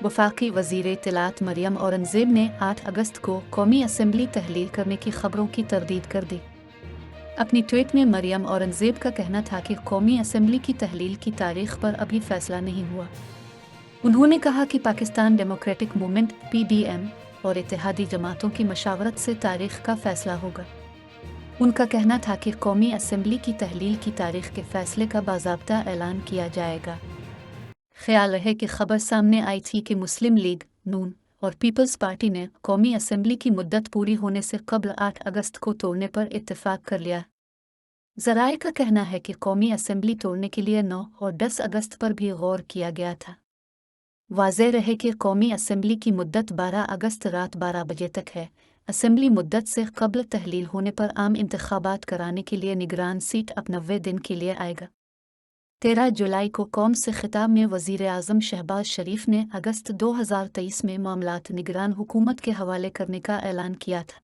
वफाकी वज़ीर इत्तलात मरियम औरंगज़ेब ने 8 अगस्त को कौमी असम्बली तहलील करने की खबरों की तरदीद कर दी। अपनी ट्वीट में मरियम औरंगज़ेब का कहना था कि कौमी असम्बली की तहलील की तारीख पर अभी फैसला नहीं हुआ। उन्होंने कहा कि पाकिस्तान डेमोक्रेटिक मूवमेंट (PDM) और इत्तेहादी जमातों की मशावरत से तारीख का फैसला होगा। उनका कहना था कि कौमी असम्बली की तहलील की तारीख के फैसले का बाज़ाब्ता ऐलान किया जाएगा। ख्याल रहे कि खबर सामने आई थी कि मुस्लिम लीग नून और पीपल्स पार्टी ने कौमी असम्बली की मुद्दत पूरी होने से कबल 8 अगस्त को तोड़ने पर इत्तेफाक कर लिया। ज़राए का कहना है कि कौमी असम्बली तोड़ने के लिए 9 और 10 अगस्त पर भी गौर किया गया था। वाज़ेह रहे कि कौमी असम्बली की मुद्दत 12 अगस्त रात 12 बजे तक है। असम्बली मुद्दत से कबल तहलील होने पर आम इंतखाबात कराने के लिए निगरान सीट अब 90 दिन के लिए आएगा। 13 जुलाई को कौम से खिताब में वज़ीर आज़म शहबाज शरीफ ने अगस्त 2023 में मामलात निगरान हुकूमत के हवाले करने का ऐलान किया था।